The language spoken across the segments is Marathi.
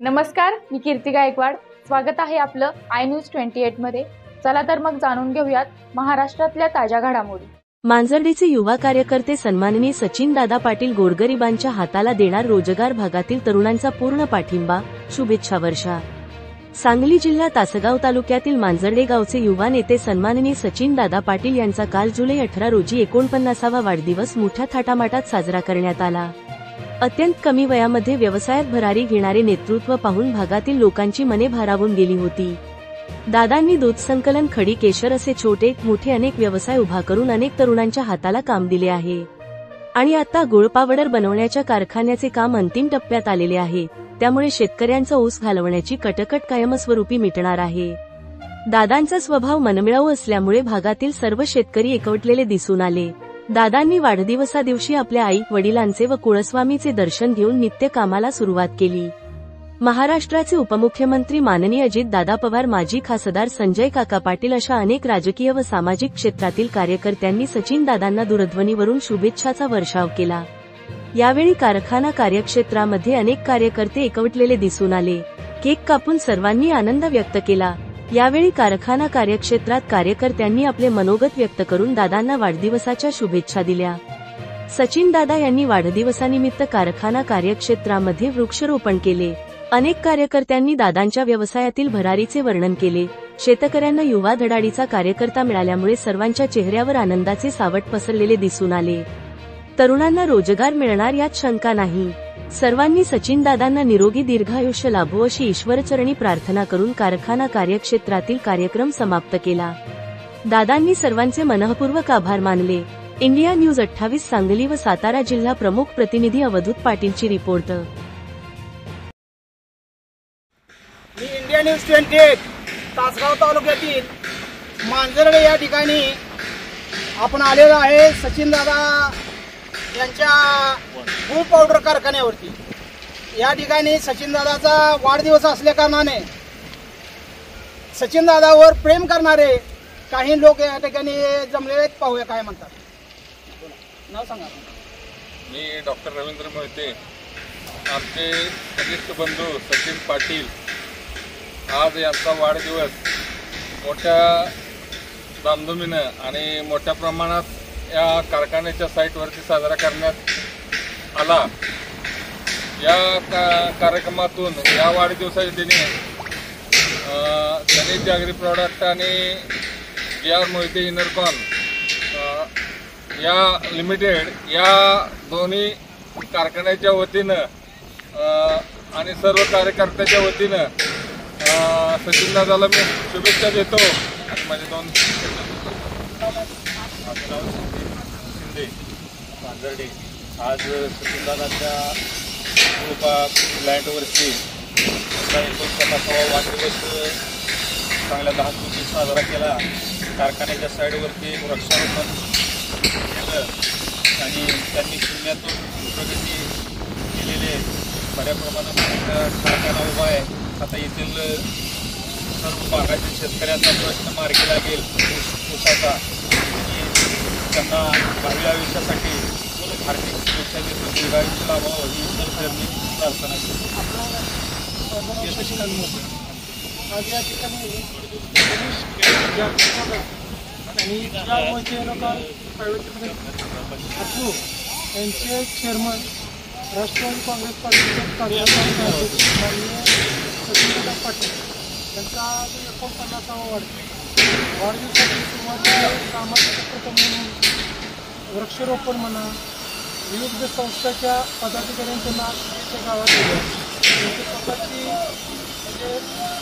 नमस्कार, मी कीर्ती गायकवाड. स्वागत आहे आपलं iNews 28 मध्ये. चला तर मग जाणून घेऊयात महाराष्ट्रातल्या ताज्या घडामोडी. मांजर्डेचे युवा कार्यकर्ते सन्माननीय सचिनदादा पाटील गोरगरिबांच्या हाताला देणार रोजगार. भागातील तरुणांचा पूर्ण पाठिंबा, शुभेच्छा वर्षा. सांगली जिल्हा तासगाव तालुक्यातील मांजर्डे गावचे युवा नेते सन्माननीय सचिनदादा पाटील यांचा काल जुलै 18 रोजी 49वा वाढदिवस मोठ्या थाटामाटात साजरा करण्यात आला. अत्यंत कमी वयामध्ये व्यवसायात भरारी घेणारे नेतृत्व पाहून भागातील लोकांची मने भारावून गेली होती. दादांनी दूध संकलन, खडी केशर असे छोटे मोठे अनेक व्यवसाय उभा करून अनेक तरुणांच्या हाताला काम दिले आहे आणि आता गुळ पावडर बनवण्याच्या कारखान्याचे काम अंतिम टप्प्यात आलेले आहे. त्यामुळे शेतकऱ्यांचा ऊस घालवण्याची कटकट कायमस्वरूपी मिटणार आहे. दादांचा स्वभाव मनमिळावू असल्यामुळे भागातील सर्व शेतकरी एकवटलेले दिसून आले. दादांनी वाढदिवसा दिवशी आपल्या आई वडिलांचे व कुळस्वामीचे दर्शन घेऊन नित्य कामाला सुरुवात केली. महाराष्ट्राचे उपमुख्यमंत्री माननीय अजितदादा पवार, माजी खासदार संजय काका पाटील अशा अनेक राजकीय व सामाजिक क्षेत्रातील कार्यकर्त्यांनी सचिनदादांना दूरध्वनीवरून शुभेच्छाचा वर्षाव केला. यावेळी कारखाना कार्यक्षेत्रामध्ये अनेक कार्यकर्ते एकवटलेले दिसून आले. केक कापून सर्वांनी आनंद व्यक्त केला. यावेळी कारखाना कार्यक्षेत्रात कार्यकर्त्यांनी आपले मनोगत व्यक्त करून दादांना वाढदिवसाच्या शुभेच्छा दिल्या. सचिनदादा यांनी वाढदिवसानिमित्त कारखाना कार्यक्षेत्रामध्ये वृक्षारोपण केले. अनेक कार्यकर्त्यांनी दादांच्या व्यवसायातील भरारीचे वर्णन केले. शेतकऱ्यांना युवा धडाडीचा कार्यकर्ता मिळाल्यामुळे सर्वांच्या चेहऱ्यावर आनंदाचे सावट पसरलेले दिसून आले. तरुणांना रोजगार मिळणार यात शंका नाही. सर्वांनी सचिनदादांना निरोगी दीर्घायुष्य लाभो अशी ईश्वरचरणी प्रार्थना करून कारखाना कार्यक्षेत्रातील कार्यक्रम समाप्त केला. दादांनी सर्वांचे मनःपूर्वक आभार मानले. इंडिया न्यूज 28 सांगली व सातारा जिल्हा प्रमुख प्रतिनिधी अवधूत पाटीलची रिपोर्ट. मी इंडिया न्यूज 28 तासगाव तालुक्यातील मांजर्डे या ठिकाणी आपण आलेलो आहे. सचिनदादा यांच्या गुळ पावडर कारखान्यावरती. या ठिकाणी सचिनदादाचा वाढदिवस असल्या कारणाने सचिनदादावर प्रेम करणारे काही लोक या ठिकाणी जमलेले आहेत. पाहूया काय म्हणतात. नाव सांगा. मी डॉक्टर रवींद्र मोहिते. आमचे कनिष्ठ बंधू सचिन पाटील, आज यांचा वाढदिवस मोठ्या धामधुमीनं आणि मोठ्या प्रमाणात या कारखान्याच्या साईटवरती साजरा करण्यात आला. या कार्यक्रमातून या वाढदिवसाच्या दिनी गणेश ॲग्री प्रॉडक्ट आणि JR मोहिते इनरकॉन या लिमिटेड या दोन्ही कारखान्याच्या वतीनं आणि सर्व कार्यकर्त्याच्या वतीनं सचिनदादाला मी शुभेच्छा देतो. आणि माझे दोन मांजर्डे आज सचिनदादांच्या प्लॅन्टवरती 49वा वाढदिवस चांगल्या धामधुमीने साजरा केला. कारखान्याच्या साईडवरती वृक्षारोपण केलं आणि त्यांनी शून्यातून प्रगती केलेले बऱ्या प्रमाणात कारखाना उभा आहे. आता येथील सर्व भागातील शेतकऱ्यांचा प्रश्न मार्गी लागेल ऊसाचा. त्यांना भावी आयुष्यासाठी आर्थिक सुरक्षा देतो, दीर्घायुष्य लाभावं ही ईश्वरचरणी प्रार्थना करतो. आज या ठिकाणी आणि यांचे चेअरमन राष्ट्रवादी काँग्रेस पार्टीचे कार्यकारी अध्यक्ष माननीय सचिनदादा पाटील यांचा 49वा वाढदिवसाची सुरुवातीला सामाजिक उपक्रम म्हणून वृक्षारोपण म्हणा, विविध संस्थांच्या पदाधिकाऱ्यांच्या नाव गावात दिलं. त्यांची स्वतःची म्हणजे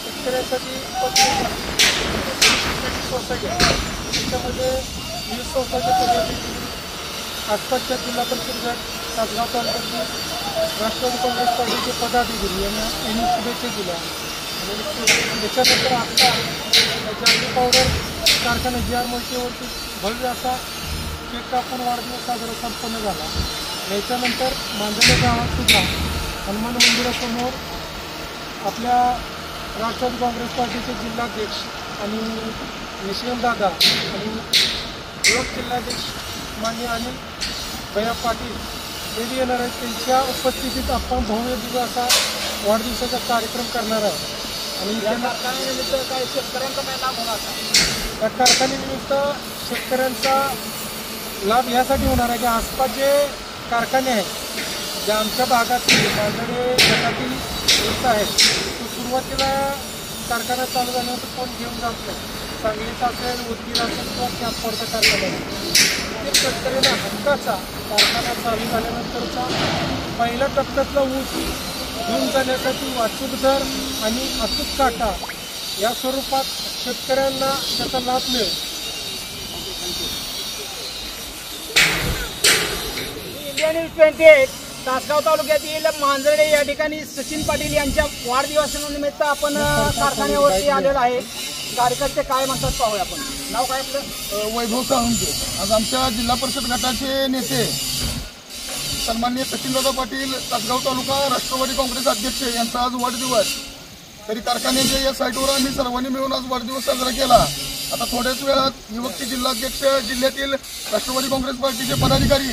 शेतकऱ्यासाठी सोसायटी त्याच्यामध्ये विविध संस्थांच्या पदाधिकारी आसपासच्या जिल्हा परिषद गट तासगाव तालुक्यातील राष्ट्रवादी काँग्रेस पार्टीचे पदाधिकारी यांनी शुभेच्छा दिल्या. आणि त्याच्यानंतर आता जागरी पावडर कारखाना JR मोहितेवरती भव्य असा केक कापून वाढदिवस साजरा संपन्न झाला. याच्यानंतर मांजर्डे गावात सुद्धा हनुमान मंदिरासमोर आपल्या राष्ट्रवादी काँग्रेस पार्टीचे जिल्हाध्यक्ष आणि निशिगंधादा आणि युवक जिल्हाध्यक्ष माननीय अनिल भैया पाटील हे येणार आहेत. त्यांच्या उपस्थितीत आपण भव्य दिव्य असा वाढदिवसाचा कार्यक्रम करणार आहोत. आणि या कारखान्यानिमित्त काय शेतकऱ्यांचा काय लाभ होणार का? या कारखान्यानिमित्त शेतकऱ्यांचा लाभ यासाठी होणार आहे की आसपास जे कारखाने आहेत, जे आमच्या भागातील मांजरे गटातील ऊस आहेत, तो सुरुवातीला कारखाना चालू झाल्यानंतर कोण घेऊन जात नाही. सांगलीचा असेल, उदगीर असेल किंवा कॅम्पवरचा कारखाना असेल, ते शेतकऱ्यांना हक्काचा कारखाना चालू झाल्यानंतरचा पहिल्या टप्प्यातला ऊस घेऊन जाण्यासाठी वाचूक दर आणि अचूक काटा या स्वरूपात शेतकऱ्यांना त्याचा लाभ मिळेल. इंडिया न्यूज 28 तासगाव तालुक्यातील मांजर्डे या ठिकाणी सचिन पाटील यांच्या वाढदिवसानिमित्त आपण कारखान्यावरती आलेलो आहे. कार्यकर्ते काय म्हणतात पाहूया आपण. नाव काय आपलं? वैभव साळुंके. आज आमच्या जिल्हा परिषद गटाचे नेते सन्माननीय सचिनदादा पाटील तासगाव तालुका राष्ट्रवादी काँग्रेस अध्यक्ष यांचा आज वाढदिवस. तरी कारखान्याच्या या साईटवर आम्ही सर्वांनी मिळून आज वाढदिवस साजरा केला. आता थोड्याच वेळात युवकचे जिल्हाध्यक्ष, जिल्ह्यातील राष्ट्रवादी काँग्रेस पार्टीचे पदाधिकारी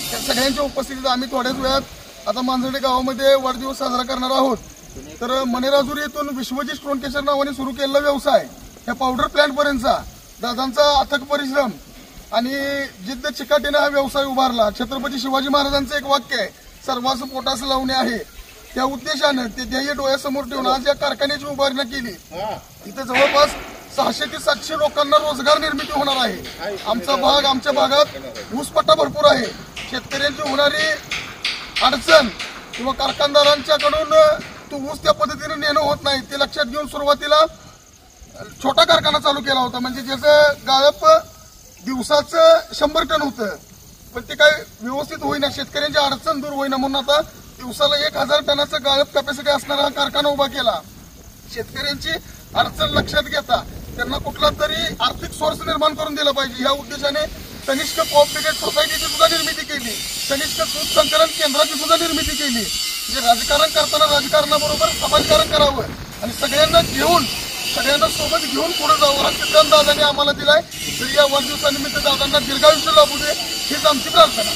या सगळ्यांच्या उपस्थितीत आम्ही थोड्याच वेळात आता मांजर्डे गावामध्ये वाढदिवस साजरा करणार आहोत. तर मनेराजुरी येथून विश्वजित स्टोनकेशर नावाने सुरू केलेला व्यवसाय या पावडर प्लॅन्टपर्यंतचा दादांचा अथक परिश्रम आणि जिद्द चिकाटीने हा व्यवसाय उभारला. छत्रपती शिवाजी महाराजांचं एक वाक्य आहे, सर्वांस पोटास लावणे आहे. त्या उद्देशानं ते ध्येय डोळ्यासमोर ठेवून आज या कारखान्याची उभारणी केली. इथे जवळपास 600 ते 700 लोकांना रोजगार निर्मिती होणार आहे. आमच्या भागात ऊसपट्टा भरपूर आहे. शेतकऱ्यांची होणारी अडचण किंवा कारखानदारांच्याकडून तो ऊस त्या पद्धतीने नेणं होत नाही, ते लक्षात घेऊन सुरुवातीला छोटा कारखाना चालू केला होता. म्हणजे ज्याचं गाळप दिवसाचं 100 टन होतं, पण ते काय व्यवस्थित होईना, शेतकऱ्यांची अडचण दूर होईना म्हणून आता दिवसाला 1000 टनाचं गाळप कॅपॅसिटी असणारा हा कारखाना उभा केला. शेतकऱ्यांची अडचण लक्षात घेता त्यांना कुठला तरी आर्थिक सोर्स निर्माण करून दिला पाहिजे या उद्देशाने तनिष्क कोऑपरेटिव्ह सोसायटीची सुद्धा निर्मिती केली. तनिष्क दूध संकलन केंद्राची सुद्धा निर्मिती केली. म्हणजे राजकारण करताना राजकारणाबरोबर समाजकारण करावं आणि सगळ्यांना सोबत घेऊन पुढे जावं हा सिद्धांत दादांनी आम्हाला दिलाय. तर या वाढदिवसानिमित्त दादांना दीर्घायुष्य लाभू दे हीच आमची प्रार्थना.